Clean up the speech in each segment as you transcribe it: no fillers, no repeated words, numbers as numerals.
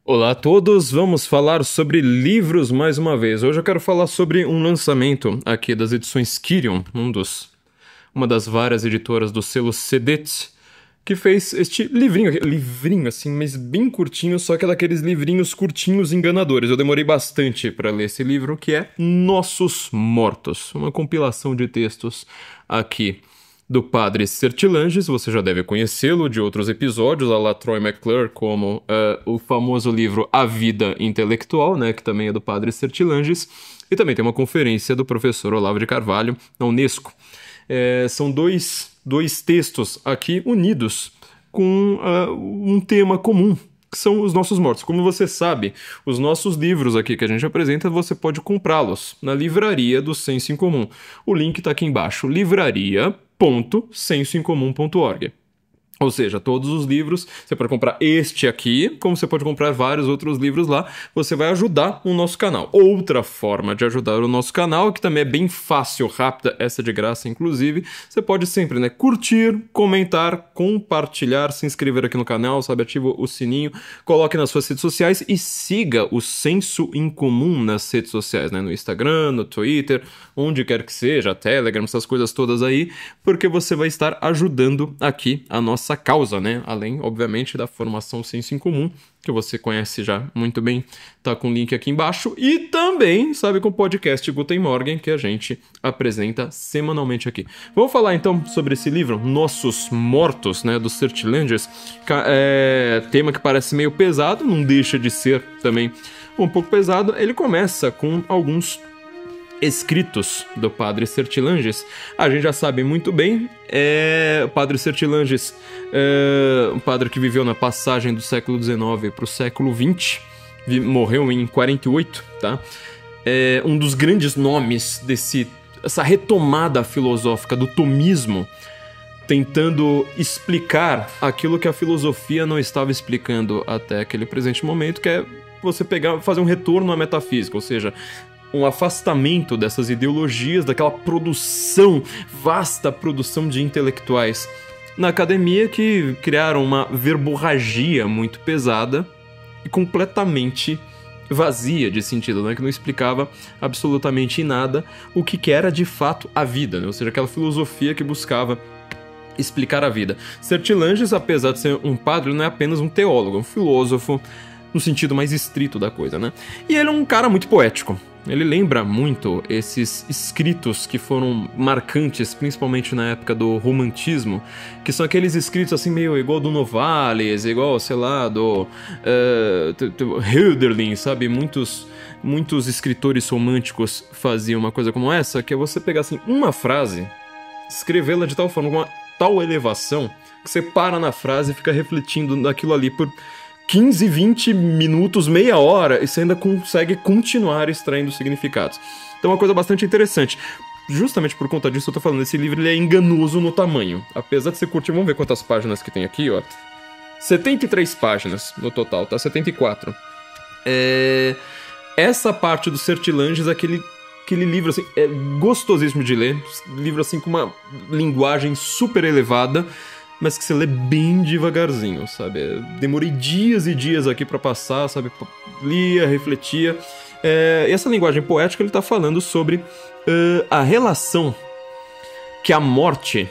Olá a todos, vamos falar sobre livros mais uma vez. Hoje eu quero falar sobre um lançamento aqui das edições Quirion, uma das várias editoras do selo Sedet, que fez este livrinho assim, mas bem curtinho, só que é daqueles livrinhos curtinhos enganadores. Eu demorei bastante para ler esse livro, que é Nossos Mortos, uma compilação de textos aqui do padre Sertilanges. Você já deve conhecê-lo de outros episódios, a la Troy McClure, como o famoso livro A Vida Intelectual, né, que também é do padre Sertilanges, e também tem uma conferência do professor Olavo de Carvalho, na Unesco. São dois textos aqui unidos com um tema comum, que são os nossos mortos. Como você sabe, os nossos livros aqui que a gente apresenta, você pode comprá-los na livraria do Senso em Comum. O link está aqui embaixo, livraria.sensoincomum.org. Ou seja, todos os livros, você pode comprar este aqui, como você pode comprar vários outros livros lá, você vai ajudar o nosso canal. Outra forma de ajudar o nosso canal, que também é bem fácil, rápida, essa de graça inclusive, você pode sempre, né, curtir, comentar, compartilhar, se inscrever aqui no canal, sabe, ativa o sininho, coloque nas suas redes sociais e siga o Senso em Comum nas redes sociais, né, no Instagram, no Twitter, onde quer que seja, Telegram, essas coisas todas aí, porque você vai estar ajudando aqui a nossa causa, né? Além, obviamente, da formação Senso em Comum, que você conhece já muito bem, tá com o link aqui embaixo, e também, sabe, com o podcast Guten Morgen, que a gente apresenta semanalmente aqui. Vamos falar, então, sobre esse livro, Nossos Mortos, né, do Sertilanges, tema que parece meio pesado, não deixa de ser também um pouco pesado. Ele começa com alguns escritos do padre Sertilanges. A gente já sabe muito bem, o padre Sertilanges, um padre que viveu na passagem do século XIX para o século XX, morreu em 48, tá? Um dos grandes nomes dessa retomada filosófica do tomismo, tentando explicar aquilo que a filosofia não estava explicando até aquele presente momento, que é você fazer um retorno à metafísica, ou seja, um afastamento dessas ideologias, daquela vasta produção de intelectuais na academia que criaram uma verborragia muito pesada e completamente vazia de sentido, né? Que não explicava absolutamente nada o que era de fato a vida, né? Ou seja, aquela filosofia que buscava explicar a vida. Sertilanges, apesar de ser um padre, não é apenas um teólogo, um filósofo no sentido mais estrito da coisa, né? E ele é um cara muito poético. Ele lembra muito esses escritos que foram marcantes, principalmente na época do romantismo, que são aqueles escritos assim meio igual do Novalis, igual, sei lá, do Hölderlin, sabe? Muitos escritores românticos faziam uma coisa como essa, que é você pegar assim uma frase, escrevê-la de tal forma, com uma tal elevação, que você para na frase e fica refletindo naquilo ali por 15, 20 minutos, meia hora, e você ainda consegue continuar extraindo significados. Então é uma coisa bastante interessante. Justamente por conta disso eu tô falando, esse livro ele é enganoso no tamanho. Apesar de você curtir, vamos ver quantas páginas que tem aqui, ó. 73 páginas no total, tá? 74. Essa parte do Sertilanges, aquele livro, assim, é gostosíssimo de ler. Livro, assim, com uma linguagem super elevada, mas que você lê bem devagarzinho, sabe? Demorei dias e dias aqui pra passar, sabe? Lia, refletia. E essa linguagem poética, ele tá falando sobre a relação que a morte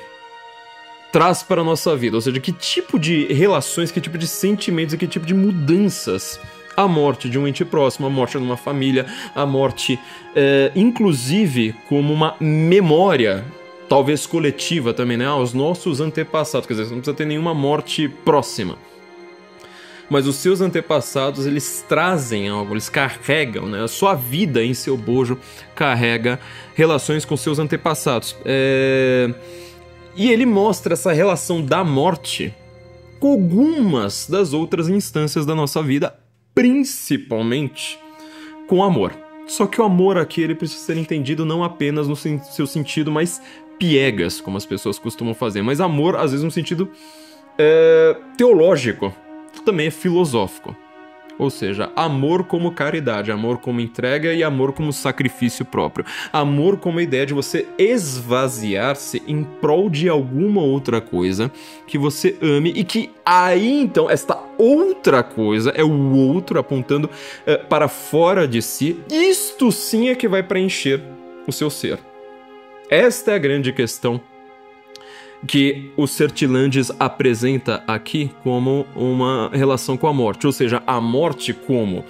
traz para a nossa vida. Ou seja, que tipo de relações, que tipo de sentimentos e que tipo de mudanças a morte de um ente próximo, a morte de uma família, a morte, inclusive, como uma memória, talvez coletiva também, né? Os nossos antepassados, quer dizer, você não precisa ter nenhuma morte próxima. Mas os seus antepassados, eles trazem algo, eles carregam, né? A sua vida em seu bojo carrega relações com seus antepassados. E ele mostra essa relação da morte com algumas das outras instâncias da nossa vida, principalmente com o amor. Só que o amor aqui, ele precisa ser entendido não apenas no seu sentido mais piegas, como as pessoas costumam fazer, mas amor, às vezes, no sentido teológico, também é filosófico. Ou seja, amor como caridade, amor como entrega e amor como sacrifício próprio. Amor como a ideia de você esvaziar-se em prol de alguma outra coisa que você ame e que aí então esta outra coisa é o outro apontando para fora de si. Isto sim é que vai preencher o seu ser. Esta é a grande questão que o Sertilanges apresenta aqui como uma relação com a morte, ou seja, a morte como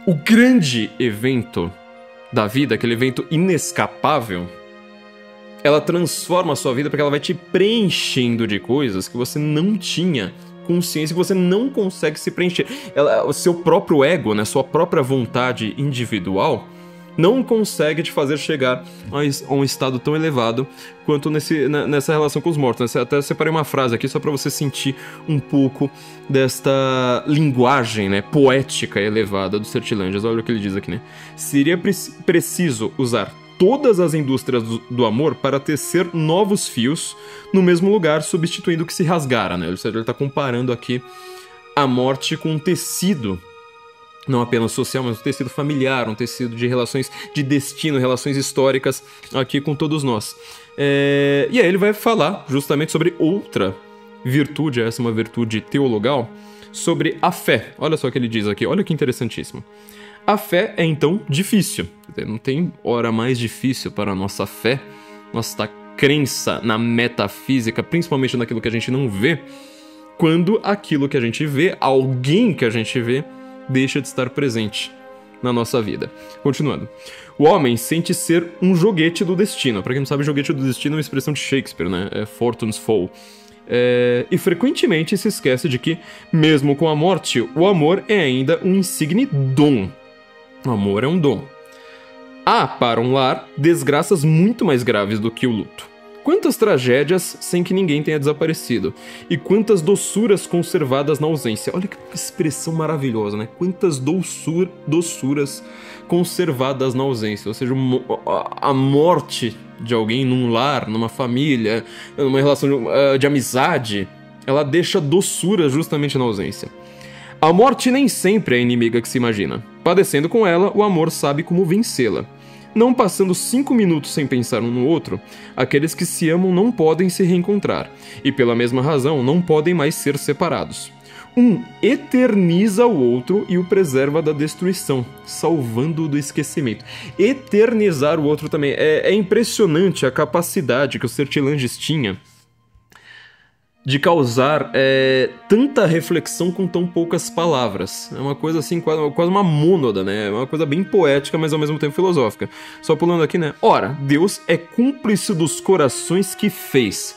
o grande evento da vida, aquele evento inescapável. Ela transforma a sua vida porque ela vai te preenchendo de coisas que você não tinha consciência, que você não consegue se preencher. O seu próprio ego, né, sua própria vontade individual não consegue te fazer chegar a um estado tão elevado quanto nessa relação com os mortos. Até separei uma frase aqui só para você sentir um pouco desta linguagem, né, poética elevada do Sertilanges. Olha o que ele diz aqui, né? Seria preciso usar todas as indústrias do amor para tecer novos fios no mesmo lugar, substituindo o que se rasgara, né? Ou seja, ele está comparando aqui a morte com um tecido, não apenas social, mas um tecido familiar, um tecido de relações de destino, relações históricas aqui com todos nós. E aí ele vai falar justamente sobre outra virtude, essa é uma virtude teologal, sobre a fé. Olha só o que ele diz aqui, olha que interessantíssimo. A fé é então difícil, não tem hora mais difícil para a nossa fé, nossa crença na metafísica, principalmente naquilo que a gente não vê, quando aquilo que a gente vê, alguém que a gente vê, deixa de estar presente na nossa vida. Continuando. O homem sente ser um joguete do destino. Para quem não sabe, joguete do destino é uma expressão de Shakespeare, né? É Fortune's Fall. E frequentemente se esquece de que, mesmo com a morte, o amor é ainda um insigne dom. O amor é um dom. Há, para um lar, desgraças muito mais graves do que o luto. Quantas tragédias sem que ninguém tenha desaparecido. E quantas doçuras conservadas na ausência. Olha que expressão maravilhosa, né? Quantas doçuras conservadas na ausência. Ou seja, a morte de alguém num lar, numa família, numa relação de amizade, ela deixa doçura justamente na ausência. A morte nem sempre é a inimiga que se imagina. Padecendo com ela, o amor sabe como vencê-la. Não passando 5 minutos sem pensar um no outro, aqueles que se amam não podem se reencontrar, e pela mesma razão não podem mais ser separados. Um eterniza o outro e o preserva da destruição, salvando-o do esquecimento. Eternizar o outro também. É impressionante a capacidade que o Sertilanges tinha de causar tanta reflexão com tão poucas palavras. É uma coisa assim, quase uma mônada, né? É uma coisa bem poética, mas ao mesmo tempo filosófica. Só pulando aqui, né? Ora, Deus é cúmplice dos corações que fez.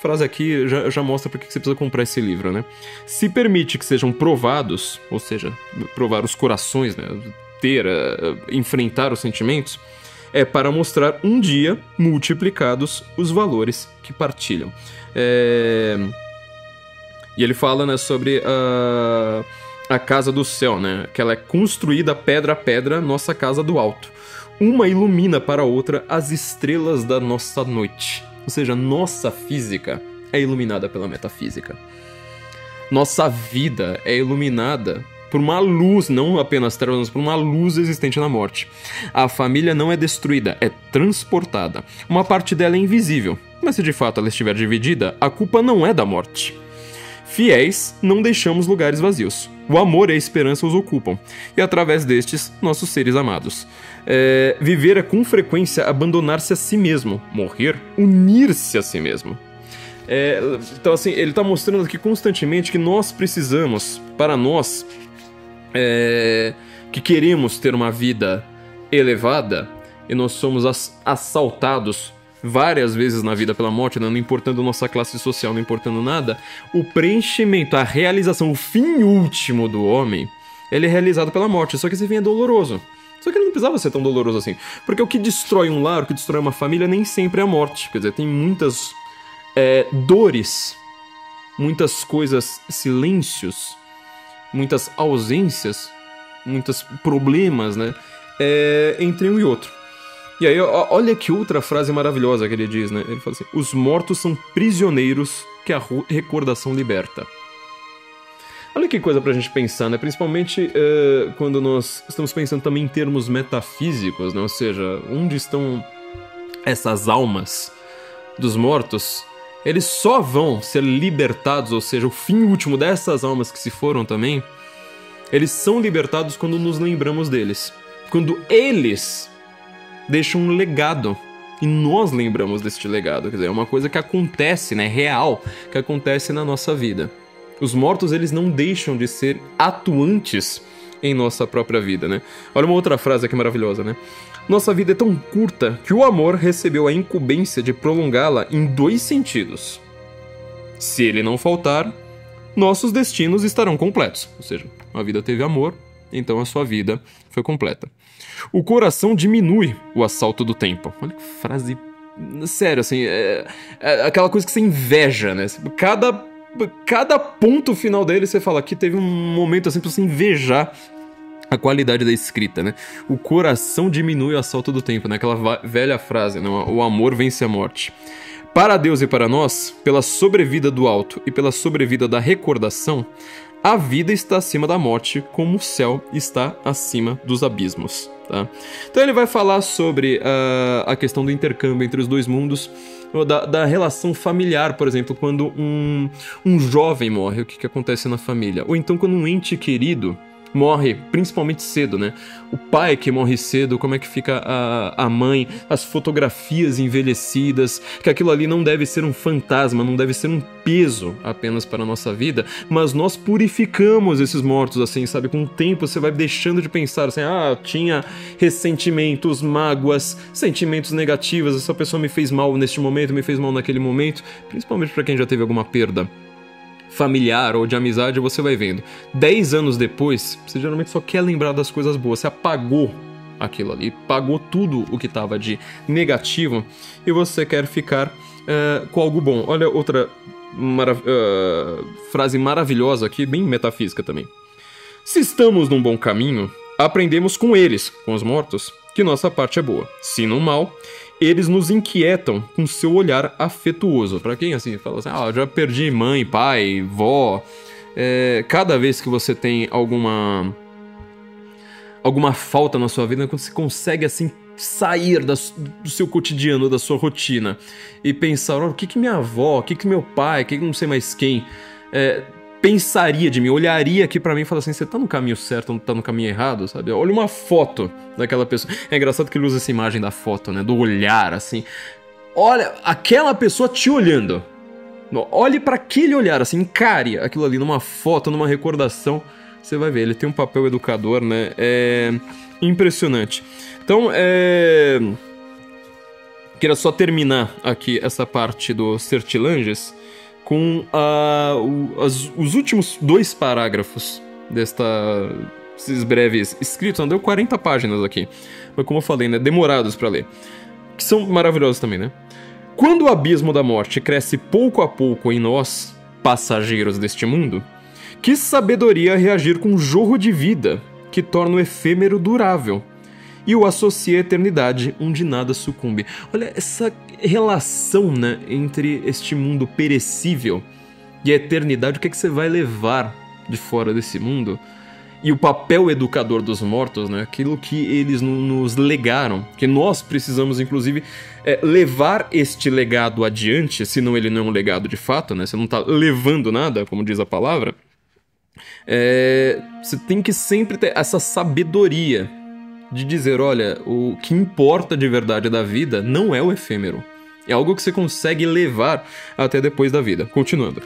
Frase aqui já mostra por que você precisa comprar esse livro, né? Se permite que sejam provados, ou seja, provar os corações, né? Enfrentar os sentimentos, é para mostrar um dia multiplicados os valores que partilham. E ele fala, né, sobre a casa do céu, né, que ela é construída pedra a pedra, nossa casa do alto. Uma ilumina para a outra as estrelas da nossa noite. Ou seja, nossa física é iluminada pela metafísica. Nossa vida é iluminada por uma luz, não apenas trevas, mas por uma luz existente na morte. A família não é destruída, é transportada. Uma parte dela é invisível, mas se de fato ela estiver dividida, a culpa não é da morte. Fiéis, não deixamos lugares vazios. O amor e a esperança os ocupam, e através destes, nossos seres amados. Viver é com frequência abandonar-se a si mesmo. Morrer, unir-se a si mesmo. Então assim, ele está mostrando aqui constantemente que nós precisamos, para nós que queremos ter uma vida elevada, e nós somos assaltados várias vezes na vida pela morte, não importando nossa classe social, não importando nada, o preenchimento, a realização, o fim último do homem, ele é realizado pela morte, só que esse fim é doloroso. Só que ele não precisava ser tão doloroso assim, porque o que destrói um lar, o que destrói uma família, nem sempre é a morte. Quer dizer, tem muitas dores, muitas coisas, silêncios, muitas ausências, muitos problemas, né, entre um e outro. E aí, olha que outra frase maravilhosa que ele diz, né? Ele fala assim: os mortos são prisioneiros que a recordação liberta. Olha que coisa pra gente pensar, né? Principalmente quando nós estamos pensando também em termos metafísicos, né? Ou seja, onde estão essas almas dos mortos? Eles só vão ser libertados, ou seja, o fim último dessas almas que se foram também, eles são libertados quando nos lembramos deles. Quando eles deixam um legado e nós lembramos deste legado. Quer dizer, é uma coisa que acontece, né? Real, que acontece na nossa vida. Os mortos, eles não deixam de ser atuantes em nossa própria vida, né? Olha uma outra frase aqui maravilhosa, né? Nossa vida é tão curta que o amor recebeu a incumbência de prolongá-la em 2 sentidos. Se ele não faltar, nossos destinos estarão completos. Ou seja, a vida teve amor, então a sua vida foi completa. O coração diminui o assalto do tempo. Olha que frase... Sério, assim, é aquela coisa que você inveja, né? Cada ponto final dele você fala que teve um momento assim pra você invejar a qualidade da escrita, né? O coração diminui o assalto do tempo, né? Aquela velha frase, né? O amor vence a morte. Para Deus e para nós, pela sobrevida do alto e pela sobrevida da recordação, a vida está acima da morte, como o céu está acima dos abismos. Tá? Então ele vai falar sobre a questão do intercâmbio entre os 2 mundos, da relação familiar, por exemplo, quando um jovem morre, o que acontece na família? Ou então quando um ente querido morre, principalmente cedo, né? O pai que morre cedo, como é que fica a mãe, as fotografias envelhecidas, que aquilo ali não deve ser um fantasma, não deve ser um peso apenas para a nossa vida, mas nós purificamos esses mortos, assim, sabe? Com o tempo você vai deixando de pensar assim, tinha ressentimentos, mágoas, sentimentos negativos, essa pessoa me fez mal neste momento, me fez mal naquele momento, principalmente para quem já teve alguma perda familiar ou de amizade, você vai vendo. 10 anos depois, você geralmente só quer lembrar das coisas boas. Você apagou aquilo ali, pagou tudo o que estava de negativo e você quer ficar com algo bom. Olha outra frase maravilhosa aqui, bem metafísica também. Se estamos num bom caminho, aprendemos com eles, com os mortos, que nossa parte é boa. Se no mal, eles nos inquietam com seu olhar afetuoso. Pra quem assim fala assim, já perdi mãe, pai, vó. Cada vez que você tem alguma falta na sua vida, quando você consegue assim sair do seu cotidiano, da sua rotina e pensar, o que minha avó, o que meu pai, o que não sei mais quem pensaria de mim, olharia aqui pra mim e falaria assim, você tá no caminho certo, não tá no caminho errado, sabe? Olha uma foto daquela pessoa. É engraçado que ele usa essa imagem da foto, né? Do olhar, assim. Olha, aquela pessoa te olhando. Olhe pra aquele olhar, assim, encare aquilo ali numa foto, numa recordação. Você vai ver, ele tem um papel educador, né? É impressionante. Então, queria só terminar aqui essa parte do Certilanges com os últimos 2 parágrafos desses breves escritos. Não deu 40 páginas aqui, mas como eu falei, né, demorados para ler, que são maravilhosos também, né? Quando o abismo da morte cresce pouco a pouco em nós, passageiros deste mundo, que sabedoria reagir com um jorro de vida que torna o efêmero durável e o associa à eternidade onde nada sucumbe. Olha essa relação, né, entre este mundo perecível e a eternidade. O que é que você vai levar de fora desse mundo? E o papel educador dos mortos, né, aquilo que eles nos legaram, que nós precisamos, inclusive, levar este legado adiante, senão ele não é um legado de fato, né, você não está levando nada, como diz a palavra. Você tem que sempre ter essa sabedoria de dizer, olha, o que importa de verdade da vida não é o efêmero. É algo que você consegue levar até depois da vida. Continuando.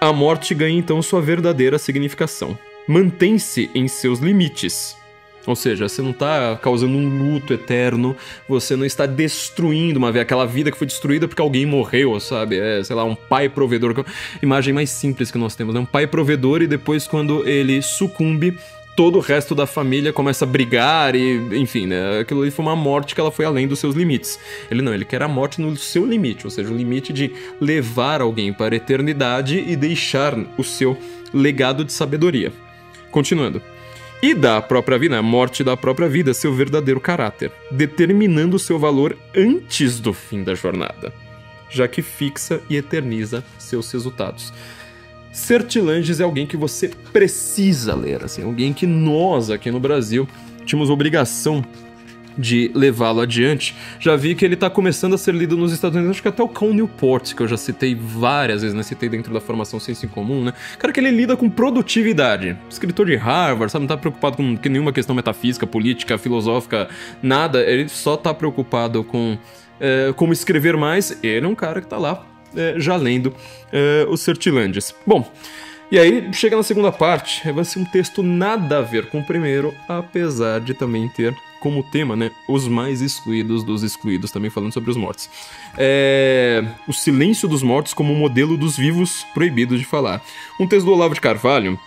A morte ganha então sua verdadeira significação. Mantém-se em seus limites. Ou seja, você não está causando um luto eterno, você não está destruindo aquela vida que foi destruída porque alguém morreu, sabe? Sei lá, um pai provedor. Imagem mais simples que nós temos, né? Um pai provedor e depois quando ele sucumbe, todo o resto da família começa a brigar e, enfim, né? Aquilo ali foi uma morte que ela foi além dos seus limites. Ele quer a morte no seu limite, ou seja, o limite de levar alguém para a eternidade e deixar o seu legado de sabedoria. Continuando. E dá à própria vida, a morte da própria vida, seu verdadeiro caráter, determinando seu valor antes do fim da jornada, já que fixa e eterniza seus resultados. Sertilanges é alguém que você precisa ler, assim, alguém que nós aqui no Brasil tínhamos obrigação de levá-lo adiante. Já vi que ele tá começando a ser lido nos Estados Unidos, acho que até o Cal Newport, que eu já citei várias vezes, né? Citei dentro da formação Senso em Comum, né? Cara, que ele lida com produtividade. Escritor de Harvard, sabe? Não tá preocupado com nenhuma questão metafísica, política, filosófica, nada. Ele só tá preocupado com como escrever mais. Ele é um cara que tá lá já lendo os Sertilanges. Bom, e aí chega na segunda parte, vai ser um texto nada a ver com o primeiro, apesar de também ter como tema, né, os mais excluídos dos excluídos, também falando sobre os mortos. O silêncio dos mortos como modelo dos vivos proibidos de falar. Um texto do Olavo de Carvalho,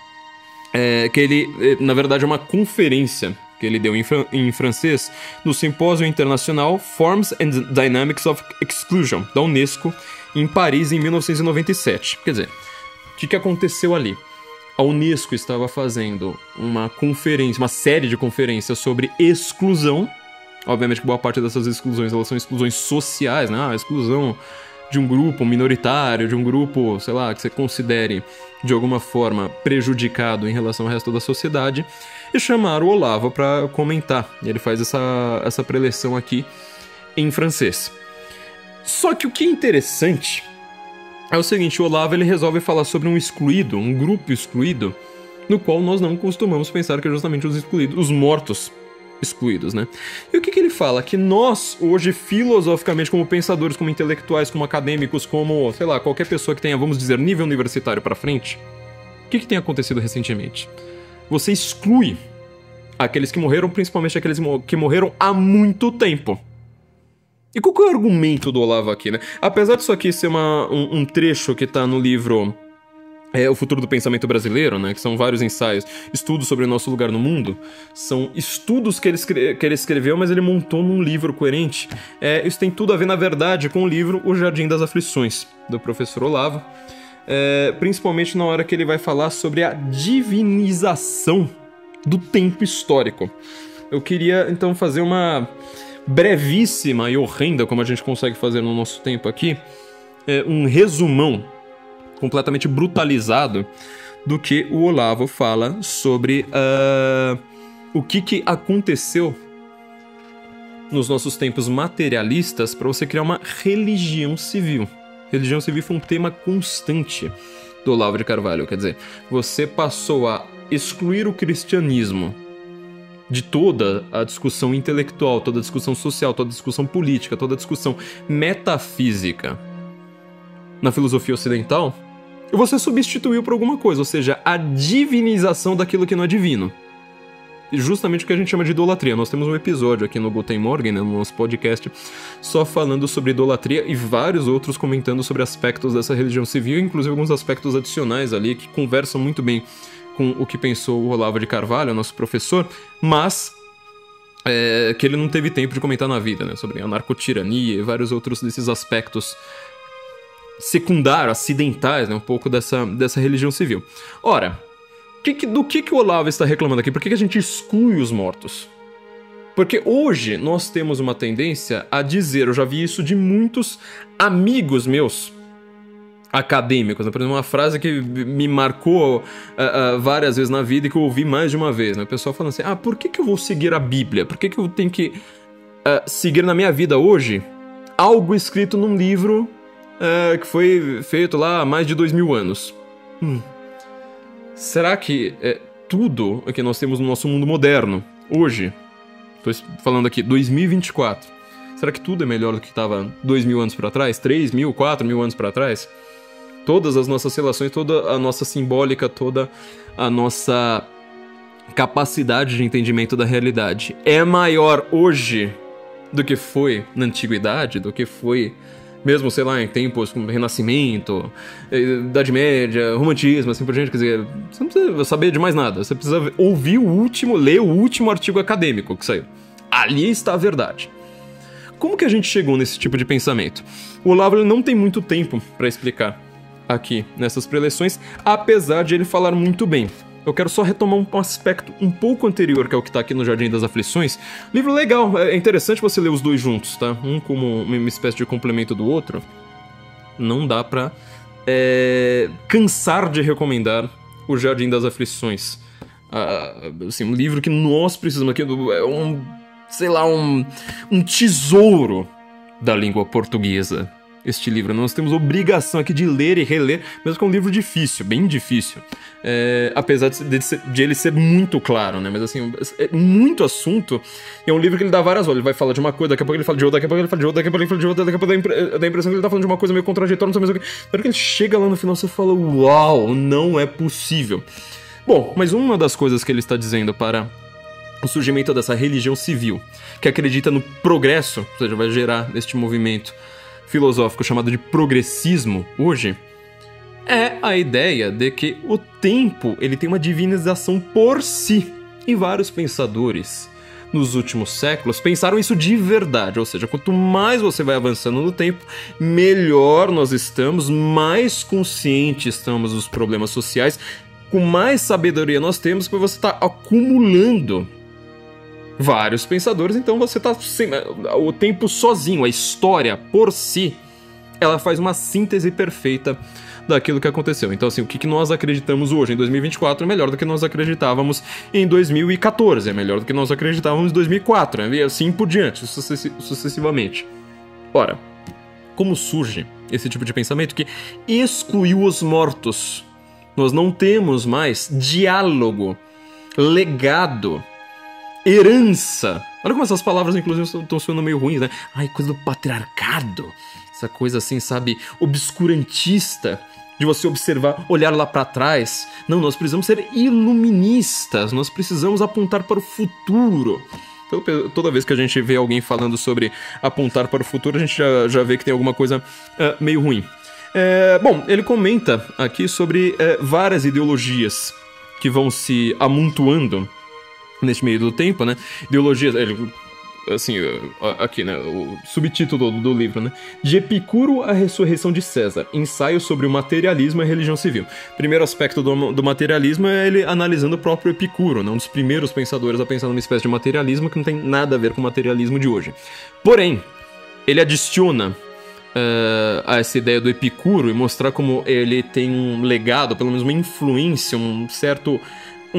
que ele, na verdade, é uma conferência que ele deu em francês no Simpósio Internacional Forms and Dynamics of Exclusion, da Unesco, em Paris, em 1997. Quer dizer, o que aconteceu ali? A Unesco estava fazendo uma conferência, uma série de conferências sobre exclusão. Obviamente que boa parte dessas exclusões, elas são exclusões sociais, né? A exclusão de um grupo minoritário, de um grupo, sei lá, que você considere de alguma forma prejudicado em relação ao resto da sociedade. E chamaram o Olavo para comentar. E ele faz essa preleção aqui em francês. Só que o que é interessante é o seguinte, o Olavo ele resolve falar sobre um excluído, um grupo excluído, no qual nós não costumamos pensar que é justamente os excluídos, os mortos excluídos, né? E o que ele fala? Que nós, hoje, filosoficamente, como pensadores, como intelectuais, como acadêmicos, como, sei lá, qualquer pessoa que tenha, vamos dizer, nível universitário pra frente, o que tem acontecido recentemente? Você exclui aqueles que morreram, principalmente aqueles que morreram há muito tempo. E qual que é o argumento do Olavo aqui, né? Apesar disso aqui ser um trecho que tá no livro O Futuro do Pensamento Brasileiro, né? Que são vários ensaios, estudos sobre o nosso lugar no mundo. São estudos que ele escreveu, mas ele montou num livro coerente. Isso tem tudo a ver, na verdade, com o livro O Jardim das Aflições, do professor Olavo. Principalmente na hora que ele vai falar sobre a divinização do tempo histórico. Eu queria, então, fazer uma brevíssima e horrenda, como a gente consegue fazer no nosso tempo aqui, um resumão completamente brutalizado do que o Olavo fala sobre o que aconteceu nos nossos tempos materialistas para você criar uma religião civil. Religião civil foi um tema constante do Olavo de Carvalho, quer dizer, você passou a excluir o cristianismo de toda a discussão intelectual, toda a discussão social, toda a discussão política, toda a discussão metafísica na filosofia ocidental, e você substituiu por alguma coisa, ou seja, a divinização daquilo que não é divino. E justamente o que a gente chama de idolatria. Nós temos um episódio aqui no Guten Morgen, né, no nosso podcast, só falando sobre idolatria e vários outros comentando sobre aspectos dessa religião civil, inclusive alguns aspectos adicionais ali que conversam muito bem com o que pensou o Olavo de Carvalho, nosso professor, mas que ele não teve tempo de comentar na vida, né, sobre a narcotirania e vários outros desses aspectos secundários, acidentais, né, um pouco dessa religião civil. Ora, do que o Olavo está reclamando aqui? Por que a gente exclui os mortos? Porque hoje nós temos uma tendência a dizer, eu já vi isso de muitos amigos meus, acadêmicos, né? Por exemplo, uma frase que me marcou várias vezes na vida e que eu ouvi mais de uma vez, né? O pessoal falando assim, por que eu vou seguir a Bíblia? Por que eu tenho que seguir na minha vida hoje algo escrito num livro que foi feito lá há mais de 2000 anos? Será que tudo que nós temos no nosso mundo moderno, hoje, estou falando aqui, 2024, será que tudo é melhor do que estava 2000 anos para trás? 3.000, 4.000 anos para trás? Todas as nossas relações, toda a nossa simbólica, toda a nossa capacidade de entendimento da realidade é maior hoje do que foi na antiguidade, do que foi mesmo, sei lá, em tempos como Renascimento, Idade Média, Romantismo, assim por diante. Quer dizer, você não precisa saber de mais nada, você precisa ler o último artigo acadêmico que saiu. Ali está a verdade. Como que a gente chegou nesse tipo de pensamento? O Olavo não tem muito tempo para explicar aqui nessas preleções, apesar de ele falar muito bem. Eu quero só retomar um aspecto um pouco anterior, que é o que tá aqui no Jardim das Aflições. Livro legal, é interessante você ler os dois juntos, tá? Um como uma espécie de complemento do outro. Não dá pra cansar de recomendar O Jardim das Aflições. Assim, um livro que nós precisamos aqui, um tesouro da língua portuguesa. Este livro, nós temos obrigação aqui de ler e reler, mesmo que é um livro difícil, bem difícil. Apesar de ele ser muito claro, né? Mas assim, é muito assunto. E é um livro que ele dá várias voltas. Ele vai falar de uma coisa, daqui a pouco ele fala de outra, daqui a pouco ele fala de outra, daqui a pouco ele fala de outra, daqui a pouco dá a impressão que ele tá falando de uma coisa meio contraditória, não sei mais o que. Na hora que ele chega lá no final, você fala, uau, não é possível. Bom, mas uma das coisas que ele está dizendo para o surgimento dessa religião civil, que acredita no progresso, ou seja, vai gerar este movimento filosófico chamado de progressismo hoje, é a ideia de que o tempo ele tem uma divinização por si. E vários pensadores nos últimos séculos pensaram isso de verdade, ou seja, quanto mais você vai avançando no tempo, melhor nós estamos, mais conscientes estamos dos problemas sociais, com mais sabedoria nós temos, porque você está acumulando vários pensadores, então você tá o tempo sozinho, a história por si, ela faz uma síntese perfeita daquilo que aconteceu. Então assim, o que nós acreditamos hoje em 2024 é melhor do que nós acreditávamos em 2014, é melhor do que nós acreditávamos em 2004, né? E assim por diante, sucessivamente. Ora, como surge esse tipo de pensamento que excluiu os mortos? Nós não temos mais diálogo, legado, herança. Olha como essas palavras, inclusive, estão sendo meio ruins, né? Ai, coisa do patriarcado. Essa coisa assim, sabe, obscurantista, de você observar, olhar lá pra trás. Não, nós precisamos ser iluministas, nós precisamos apontar para o futuro. Então, toda vez que a gente vê alguém falando sobre apontar para o futuro, a gente já vê que tem alguma coisa meio ruim. Bom, ele comenta aqui sobre várias ideologias que vão se amontoando neste meio do tempo, né? Ideologias, assim, aqui, né? O subtítulo do livro, né? De Epicuro à Ressurreição de César, ensaio sobre o materialismo e a religião civil. Primeiro aspecto do materialismo é ele analisando o próprio Epicuro, né? Um dos primeiros pensadores a pensar numa espécie de materialismo que não tem nada a ver com o materialismo de hoje. Porém, ele adiciona a essa ideia do Epicuro e mostrar como ele tem um legado, pelo menos uma influência, um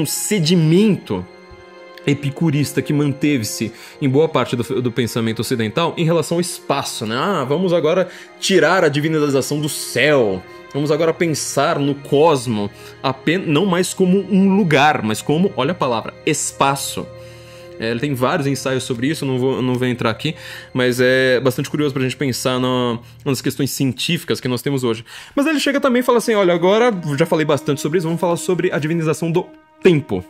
sedimento epicurista que manteve-se em boa parte do pensamento ocidental em relação ao espaço, né? Vamos agora tirar a divinização do céu, vamos agora pensar no cosmo apenas, não mais como um lugar, mas como, olha a palavra, espaço. Ele tem vários ensaios sobre isso, não vou entrar aqui, mas é bastante curioso pra gente pensar nas questões científicas que nós temos hoje. Mas ele chega também e fala assim, olha, agora já falei bastante sobre isso, vamos falar sobre a divinização do tempo.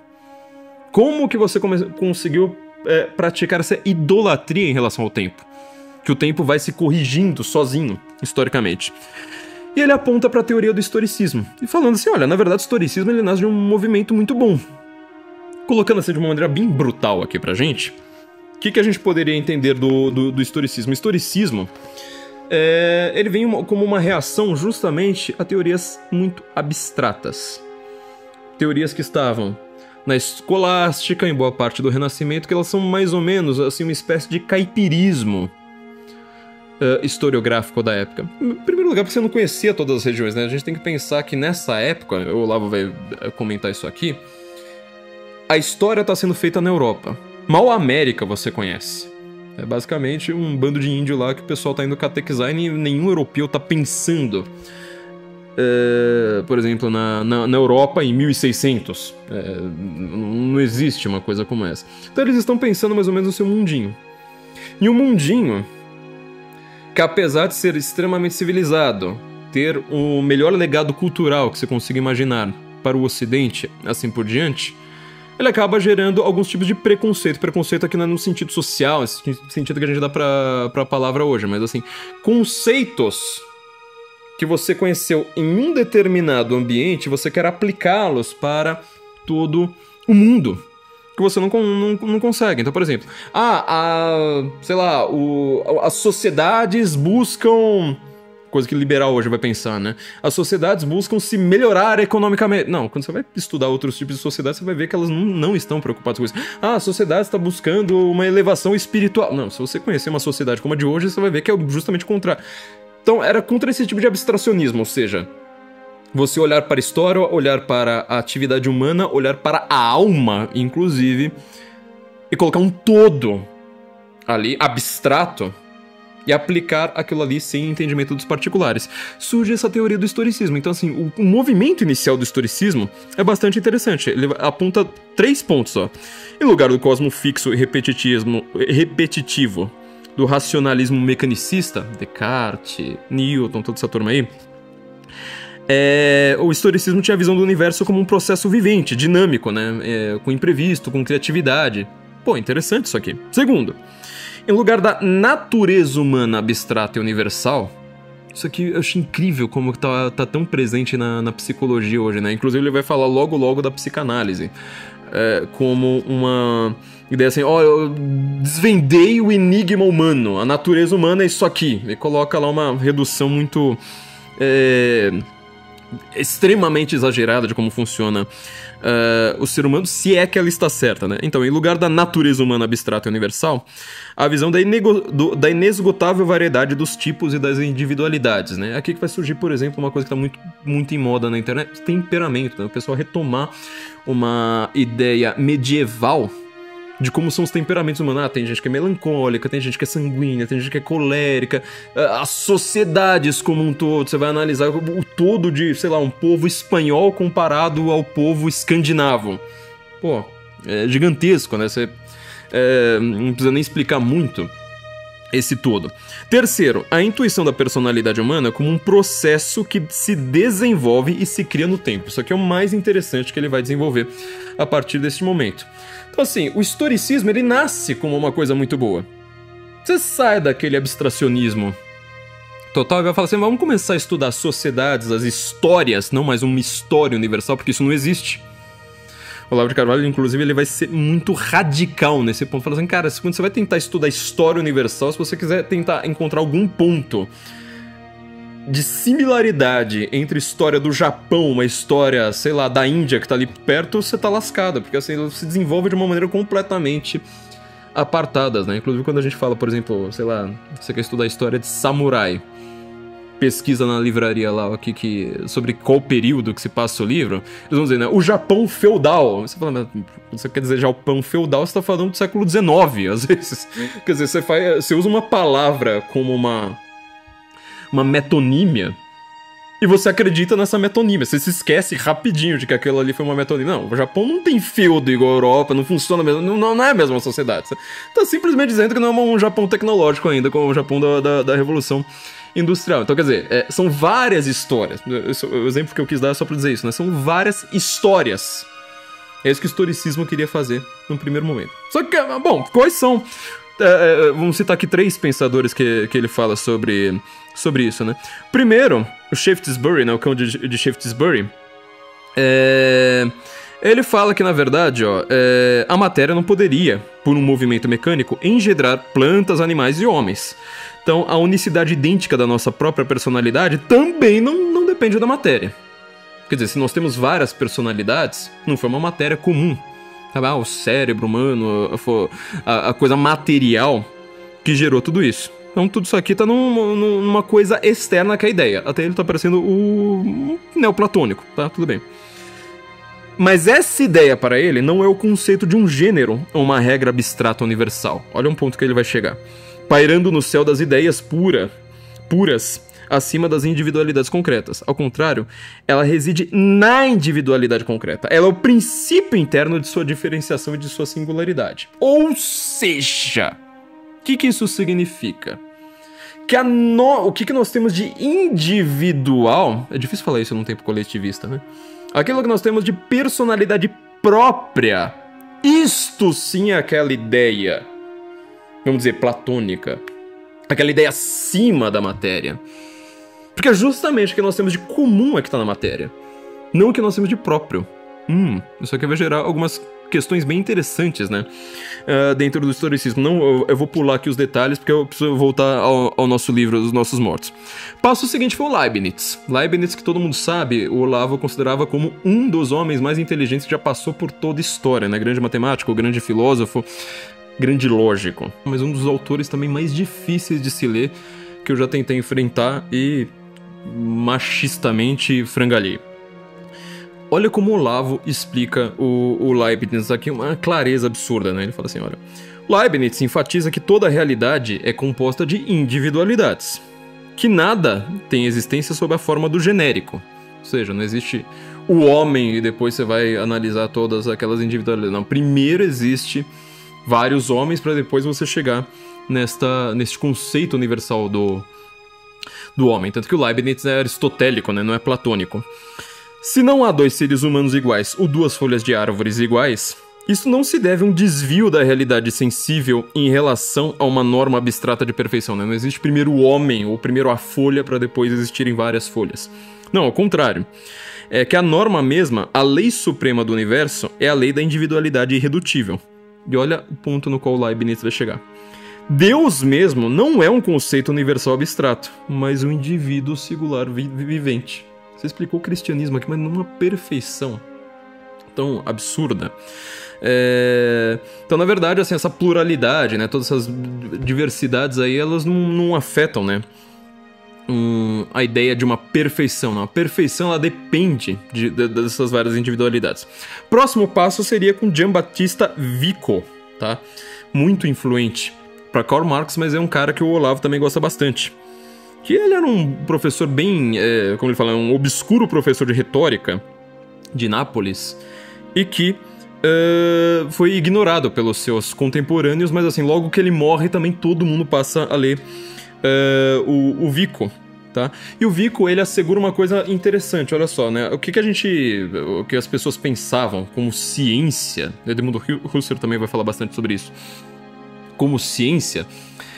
Como que você conseguiu praticar essa idolatria em relação ao tempo? Que o tempo vai se corrigindo sozinho, historicamente. E ele aponta para a teoria do historicismo. E falando assim, olha, na verdade o historicismo ele nasce de um movimento muito bom. Colocando assim de uma maneira bem brutal aqui pra gente, o que a gente poderia entender do historicismo? O historicismo, ele vem como uma reação justamente a teorias muito abstratas. Teorias que estavam na escolástica, em boa parte do Renascimento, que elas são mais ou menos assim uma espécie de caipirismo historiográfico da época. Em primeiro lugar, porque você não conhecia todas as regiões, né? A gente tem que pensar que nessa época, o Olavo vai comentar isso aqui, a história está sendo feita na Europa. Mal a América você conhece. É basicamente um bando de índio lá que o pessoal tá indo catequizar e nenhum europeu tá pensando, por exemplo, na Europa em 1600. Não existe uma coisa como essa. Então eles estão pensando mais ou menos no seu mundinho. E um mundinho que, apesar de ser extremamente civilizado, ter o melhor legado cultural que você consiga imaginar para o Ocidente, assim por diante, ele acaba gerando alguns tipos de preconceito. Preconceito aqui não é no sentido social, esse sentido que a gente dá pra palavra hoje, mas assim, conceitos que você conheceu em um determinado ambiente, você quer aplicá-los para todo o mundo, que você não consegue. Então, por exemplo, sei lá, as sociedades buscam... Coisa que liberal hoje vai pensar, né? As sociedades buscam se melhorar economicamente. Não, quando você vai estudar outros tipos de sociedades, você vai ver que elas não estão preocupadas com isso. A sociedade está buscando uma elevação espiritual. Não, se você conhecer uma sociedade como a de hoje, você vai ver que é justamente o contrário. Então, era contra esse tipo de abstracionismo, ou seja, Você olhar para a história, olhar para a atividade humana, olhar para a alma, inclusive, e colocar um todo ali, abstrato, e aplicar aquilo ali sem entendimento dos particulares. Surge essa teoria do historicismo. Então, assim, o movimento inicial do historicismo é bastante interessante. Ele aponta 3 pontos, ó. Em lugar do cosmo fixo e repetitivo do racionalismo mecanicista, Descartes, Newton, toda essa turma aí, o historicismo tinha a visão do universo como um processo vivente, dinâmico, né? Com imprevisto, com criatividade. Pô, interessante isso aqui. Segundo, em lugar da natureza humana abstrata e universal, isso aqui eu acho incrível como tá tão presente na psicologia hoje, né? Inclusive ele vai falar logo da psicanálise, como uma ideia assim, eu desvendei o enigma humano, a natureza humana é isso aqui, e coloca lá uma redução muito extremamente exagerada de como funciona o ser humano, se é que ela está certa, né? Então, em lugar da natureza humana abstrata e universal, a visão da inesgotável variedade dos tipos e das individualidades, né? Aqui que vai surgir, por exemplo, uma coisa que está muito, muito em moda na internet, temperamento, né? O pessoal retomar uma ideia medieval de como são os temperamentos humanos. Tem gente que é melancólica, tem gente que é sanguínea, tem gente que é colérica, as sociedades como um todo, você vai analisar o todo de, sei lá, um povo espanhol comparado ao povo escandinavo. Pô, é gigantesco, né? Você não precisa nem explicar muito esse todo. Terceiro, a intuição da personalidade humana como um processo que se desenvolve e se cria no tempo. Isso aqui é o mais interessante que ele vai desenvolver a partir desse momento. Então, assim, o historicismo, ele nasce como uma coisa muito boa. Você sai daquele abstracionismo total e vai falar assim, vamos começar a estudar as sociedades, as histórias, não mais uma história universal, porque isso não existe. O Olavo de Carvalho, inclusive, ele vai ser muito radical nesse ponto. Fala assim, cara, quando você vai tentar estudar a história universal, se você quiser tentar encontrar algum ponto de similaridade entre a história do Japão, uma história, sei lá, da Índia que tá ali perto, você tá lascado, porque assim, ela se desenvolve de uma maneira completamente apartada, né? Inclusive quando a gente fala, por exemplo, sei lá, você quer estudar a história de samurai, pesquisa na livraria lá aqui sobre qual período que se passa o livro, eles vão dizer, né, o Japão feudal. Você fala, mas você quer dizer Japão feudal, você tá falando do século XIX, às vezes. Quer dizer, você usa uma palavra como uma metonímia, e você acredita nessa metonímia. Você se esquece rapidinho de que aquilo ali foi uma metonímia. Não, o Japão não tem feudo igual a Europa, não funciona mesmo, não é a mesma sociedade. Você tá simplesmente dizendo que não é um Japão tecnológico ainda, como o Japão da Revolução Industrial. Então, quer dizer, são várias histórias. O exemplo que eu quis dar é só pra dizer isso, né? São várias histórias. É isso que o historicismo queria fazer no primeiro momento. Só que, bom, quais são... vamos citar aqui 3 pensadores que ele fala sobre isso, né? Primeiro, o Shaftesbury, né? O cão de Shaftesbury. Ele fala que, na verdade, a matéria não poderia, por um movimento mecânico, engendrar plantas, animais e homens. Então, a unicidade idêntica da nossa própria personalidade também não depende da matéria. Quer dizer, se nós temos várias personalidades, não foi uma matéria comum. O cérebro humano, a coisa material que gerou tudo isso. Então tudo isso aqui tá numa coisa externa que é a ideia. Até ele tá parecendo o neoplatônico, tá? Tudo bem. Mas essa ideia para ele não é o conceito de um gênero ou uma regra abstrata universal. Olha um ponto que ele vai chegar. Pairando no céu das ideias puras, acima das individualidades concretas. Ao contrário, ela reside na individualidade concreta. Ela é o princípio interno de sua diferenciação e de sua singularidade. Ou seja, o que isso significa? Que o que nós temos de individual... É difícil falar isso num tempo coletivista, né? Aquilo que nós temos de personalidade própria. Isto sim é aquela ideia, vamos dizer, platônica. Aquela ideia acima da matéria. Porque é justamente o que nós temos de comum é que está na matéria, não o que nós temos de próprio. Isso aqui vai gerar algumas questões bem interessantes, né? Dentro do historicismo. Não, eu vou pular aqui os detalhes, porque eu preciso voltar ao nosso livro, Os Nossos Mortos. Passo seguinte foi o Leibniz. Leibniz, que todo mundo sabe, o Olavo considerava como um dos homens mais inteligentes que já passou por toda a história, né? Grande matemático, grande filósofo, grande lógico. Mas um dos autores também mais difíceis de se ler, que eu já tentei enfrentar e machistamente frangalhei. Olha como o Olavo explica o Leibniz aqui, uma clareza absurda, né? Ele fala assim, olha... Leibniz enfatiza que toda a realidade é composta de individualidades, que nada tem existência sob a forma do genérico. Ou seja, não existe o homem e depois você vai analisar todas aquelas individualidades. Não, primeiro existe vários homens para depois você chegar neste conceito universal do homem. Tanto que o Leibniz é aristotélico, né? Não é platônico. Se não há dois seres humanos iguais ou duas folhas de árvores iguais, isso não se deve a um desvio da realidade sensível em relação a uma norma abstrata de perfeição, né? Não existe primeiro o homem ou primeiro a folha para depois existirem várias folhas. Não, ao contrário. É que a norma mesma, a lei suprema do universo, é a lei da individualidade irredutível. E olha o ponto no qual Leibniz vai chegar. Deus mesmo não é um conceito universal abstrato, mas um indivíduo singular vivente. Você explicou o cristianismo aqui, mas numa perfeição tão absurda. Então, na verdade, assim, essa pluralidade, né, todas essas diversidades aí, elas não afetam, né, a ideia de uma perfeição. Não. A perfeição, ela depende dessas várias individualidades. Próximo passo seria com Giambattista Vico, tá? Muito influente para Karl Marx, mas é um cara que o Olavo também gosta bastante. Que ele era um professor bem, como ele fala, um obscuro professor de retórica de Nápoles, e que foi ignorado pelos seus contemporâneos, mas assim, logo que ele morre também todo mundo passa a ler o Vico, tá? E o Vico, ele assegura uma coisa interessante, olha só, né? O que as pessoas pensavam como ciência, Edmund Husserl também vai falar bastante sobre isso, como ciência,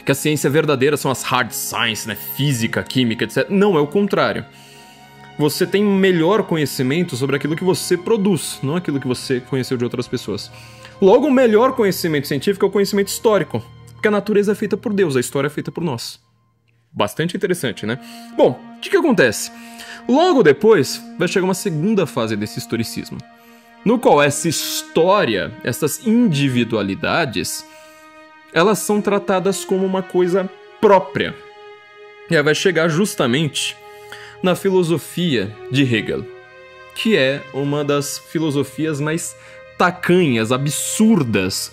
que a ciência verdadeira são as hard science, né? Física, química, etc. Não, é o contrário. Você tem melhor conhecimento sobre aquilo que você produz, não aquilo que você conheceu de outras pessoas. Logo, o melhor conhecimento científico é o conhecimento histórico, porque a natureza é feita por Deus, a história é feita por nós. Bastante interessante, né? Bom, o que acontece? Logo depois, vai chegar uma segunda fase desse historicismo, no qual essa história, essas individualidades, elas são tratadas como uma coisa própria. E aí vai chegar justamente na filosofia de Hegel, que é uma das filosofias mais tacanhas, absurdas,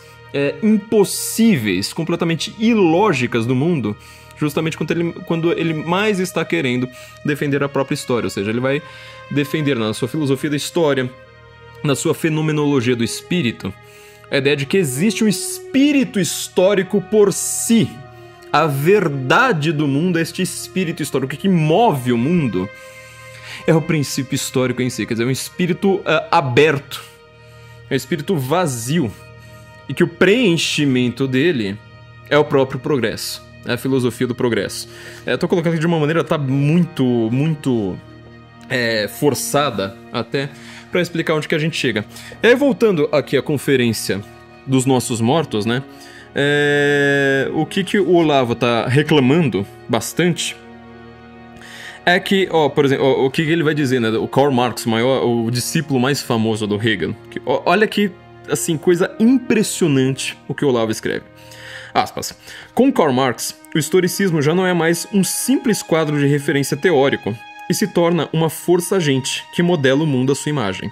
impossíveis, completamente ilógicas do mundo, justamente quando ele mais está querendo defender a própria história. Ou seja, ele vai defender na sua filosofia da história, na sua fenomenologia do espírito, a ideia de que existe um espírito histórico por si. A verdade do mundo é este espírito histórico. O que move o mundo é o princípio histórico em si. Quer dizer, é um espírito aberto. É um espírito vazio. E que o preenchimento dele é o próprio progresso. É a filosofia do progresso. Estou colocando aqui de uma maneira muito forçada até para explicar onde que a gente chega. E aí, voltando aqui à conferência dos nossos mortos, né? O que o Olavo tá reclamando bastante é que, por exemplo, o que ele vai dizer, né? O Karl Marx, o discípulo mais famoso do Hegel. Olha que, assim, coisa impressionante o que o Olavo escreve. Aspas. Com Karl Marx, o historicismo já não é mais um simples quadro de referência teórico e se torna uma força agente que modela o mundo à sua imagem.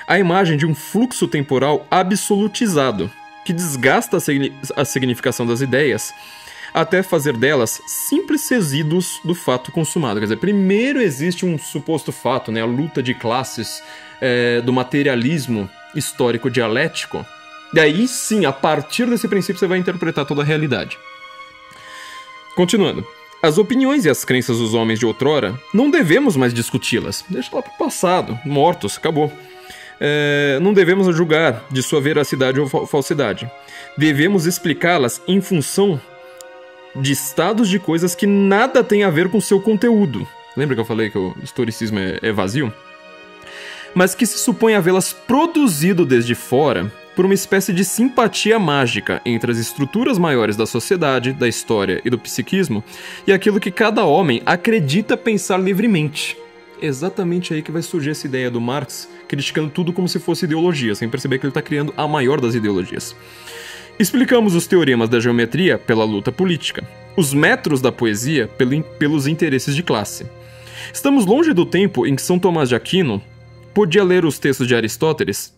A imagem de um fluxo temporal absolutizado, que desgasta a significação das ideias até fazer delas simples resíduos do fato consumado. Quer dizer, primeiro existe um suposto fato, né, a luta de classes do materialismo histórico dialético, e aí sim, a partir desse princípio você vai interpretar toda a realidade. Continuando. As opiniões e as crenças dos homens de outrora não devemos mais discuti-las. Deixa lá pro passado, mortos, acabou. Não devemos julgar de sua veracidade ou falsidade. Devemos explicá-las em função de estados de coisas que nada tem a ver com seu conteúdo. Lembra que eu falei que o historicismo é vazio? Mas que se supõe havê-las produzido desde fora por uma espécie de simpatia mágica entre as estruturas maiores da sociedade, da história e do psiquismo e aquilo que cada homem acredita pensar livremente. Exatamente aí que vai surgir essa ideia do Marx, criticando tudo como se fosse ideologia, sem perceber que ele está criando a maior das ideologias. Explicamos os teoremas da geometria pela luta política, os metros da poesia pelos interesses de classe. Estamos longe do tempo em que São Tomás de Aquino podia ler os textos de Aristóteles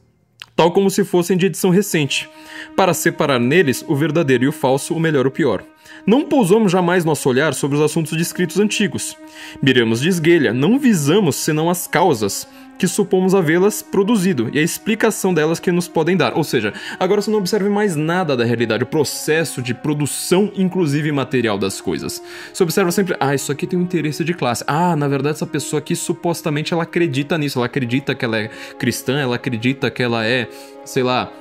tal como se fossem de edição recente, para separar neles o verdadeiro e o falso, o melhor e o pior. Não pousamos jamais nosso olhar sobre os assuntos de escritos antigos. Miramos de esguelha, não visamos senão as causas que supomos havê-las produzido e a explicação delas que nos podem dar. Ou seja, agora você não observa mais nada da realidade, o processo de produção, inclusive material das coisas. Você observa sempre, isso aqui tem um interesse de classe. Na verdade essa pessoa aqui supostamente ela acredita nisso, ela acredita que ela é cristã, ela acredita que ela é, sei lá,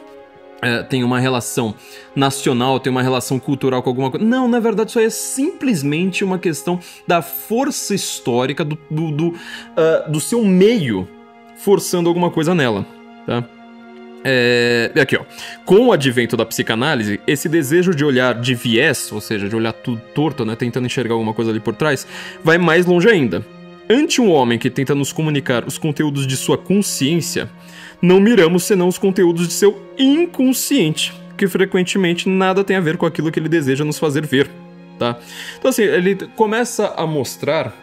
tem uma relação nacional, tem uma relação cultural com alguma coisa. Não, na verdade isso aí é simplesmente uma questão da força histórica do seu meio forçando alguma coisa nela, tá? Aqui, ó. Com o advento da psicanálise, esse desejo de olhar de viés, ou seja, de olhar tudo torto, né, tentando enxergar alguma coisa ali por trás, vai mais longe ainda. Ante um homem que tenta nos comunicar os conteúdos de sua consciência, não miramos senão os conteúdos de seu inconsciente, que frequentemente nada tem a ver com aquilo que ele deseja nos fazer ver, tá? Então assim, ele começa a mostrar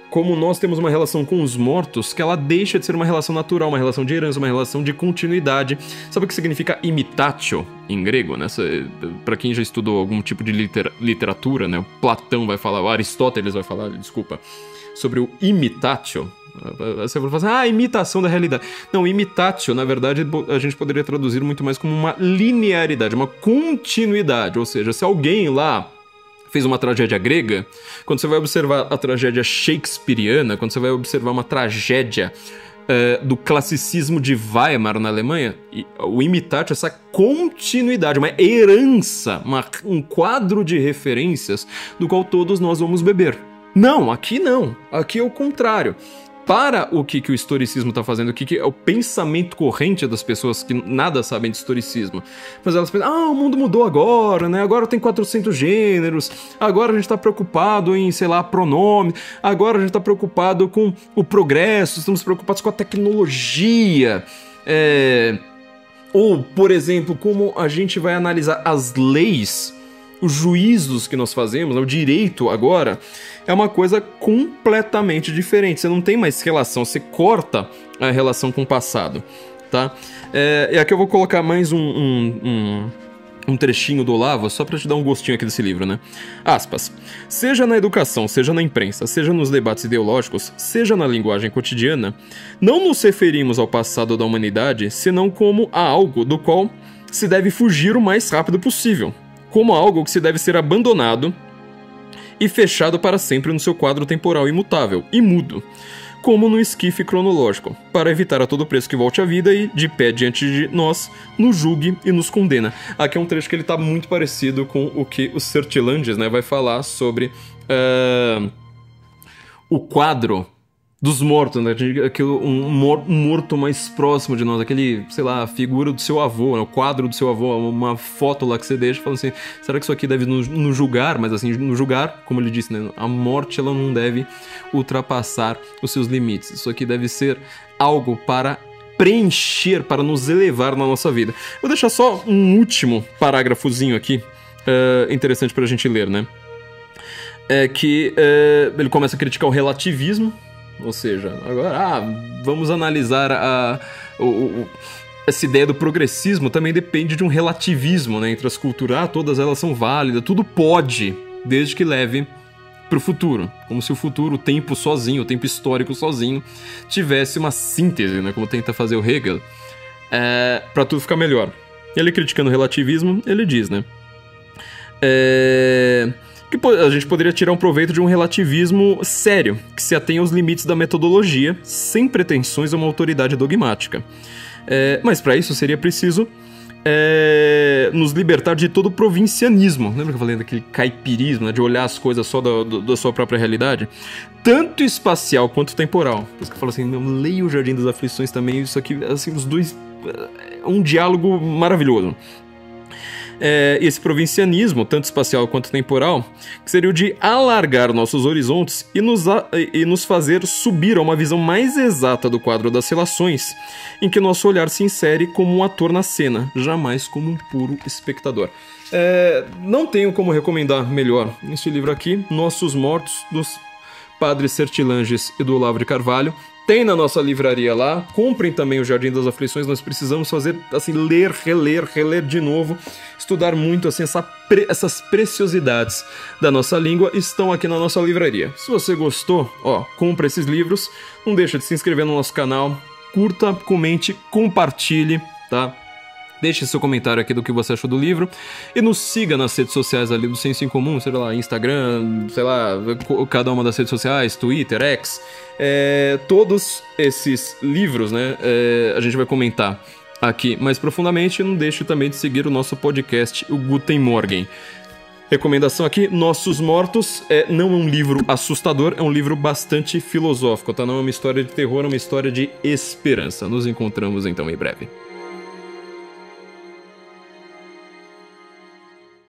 como nós temos uma relação com os mortos, que ela deixa de ser uma relação natural, uma relação de herança, uma relação de continuidade. Sabe o que significa imitatio em grego, né? Para quem já estudou algum tipo de literatura, né? O Platão vai falar, o Aristóteles vai falar, desculpa, sobre o imitatio. Você vai falar assim, imitação da realidade. Não, imitatio, na verdade, a gente poderia traduzir muito mais como uma linearidade, uma continuidade. Ou seja, se alguém lá fez uma tragédia grega, quando você vai observar a tragédia shakespeariana, quando você vai observar uma tragédia do classicismo de Weimar na Alemanha, o imitatio é essa continuidade, uma herança, um quadro de referências do qual todos nós vamos beber. Não, aqui é o contrário. Para o que o historicismo está fazendo, o que é o pensamento corrente das pessoas que nada sabem de historicismo. Mas elas pensam, o mundo mudou agora, né? Agora tem 400 gêneros, agora a gente está preocupado em, sei lá, pronome, agora a gente está preocupado com o progresso, estamos preocupados com a tecnologia. Ou, por exemplo, como a gente vai analisar as leis, os juízos que nós fazemos, o direito agora, é uma coisa completamente diferente. Você não tem mais relação, você corta a relação com o passado, tá? E aqui eu vou colocar mais um trechinho do Olavo, só para te dar um gostinho aqui desse livro, né? Aspas. Seja na educação, seja na imprensa, seja nos debates ideológicos, seja na linguagem cotidiana, não nos referimos ao passado da humanidade, senão como a algo do qual se deve fugir o mais rápido possível, como algo que se deve ser abandonado e fechado para sempre no seu quadro temporal imutável e mudo, como no esquife cronológico, para evitar a todo preço que volte à vida e, de pé diante de nós, nos julgue e nos condena. Aqui é um trecho que ele está muito parecido com o que o Sertilanges, né, vai falar sobre o quadro dos mortos, né? Um morto mais próximo de nós, aquele, sei lá, a figura do seu avô, né? O quadro do seu avô, uma foto lá que você deixa, falando assim, será que isso aqui deve nos julgar? Mas assim, nos julgar, como ele disse, né? A morte, ela não deve ultrapassar os seus limites. Isso aqui deve ser algo para preencher, para nos elevar na nossa vida. Vou deixar só um último parágrafozinho aqui, interessante pra gente ler, né? Ele começa a criticar o relativismo. Ou seja, agora, vamos analisar essa ideia do progressismo também depende de um relativismo, né, entre as culturas. Todas elas são válidas, tudo pode, desde que leve para o futuro. Como se o futuro, o tempo sozinho, o tempo histórico sozinho, tivesse uma síntese, né, como tenta fazer o Hegel, para tudo ficar melhor. Ele criticando o relativismo, ele diz, né, que a gente poderia tirar um proveito de um relativismo sério, que se atém aos limites da metodologia, sem pretensões a uma autoridade dogmática. Mas para isso seria preciso nos libertar de todo o provincianismo. Lembra que eu falei daquele caipirismo, né, de olhar as coisas só da sua própria realidade? Tanto espacial quanto temporal. Por isso que eu falo assim, eu leio o Jardim das Aflições também, isso aqui, assim, os dois... um diálogo maravilhoso. Esse provincianismo, tanto espacial quanto temporal, que seria o de alargar nossos horizontes e nos fazer subir a uma visão mais exata do quadro das relações, em que nosso olhar se insere como um ator na cena, jamais como um puro espectador. Não tenho como recomendar melhor esse livro aqui, Nossos Mortos, dos Padre Sertilanges e do Olavo de Carvalho. Tem na nossa livraria lá. Comprem também o Jardim das Aflições. Nós precisamos fazer, assim, ler, reler de novo. Estudar muito, assim, essas preciosidades da nossa língua estão aqui na nossa livraria. Se você gostou, ó, compra esses livros. Não deixa de se inscrever no nosso canal. Curta, comente, compartilhe, tá? Deixe seu comentário aqui do que você achou do livro. E nos siga nas redes sociais ali do Senso em Comum, sei lá, Instagram, sei lá, cada uma das redes sociais, Twitter, X. Todos esses livros, né, a gente vai comentar aqui mais profundamente. Não deixe também de seguir o nosso podcast, o Guten Morgen. Recomendação aqui, Nossos Mortos não é um livro assustador, é um livro bastante filosófico, tá? Não é uma história de terror, é uma história de esperança. Nos encontramos então em breve.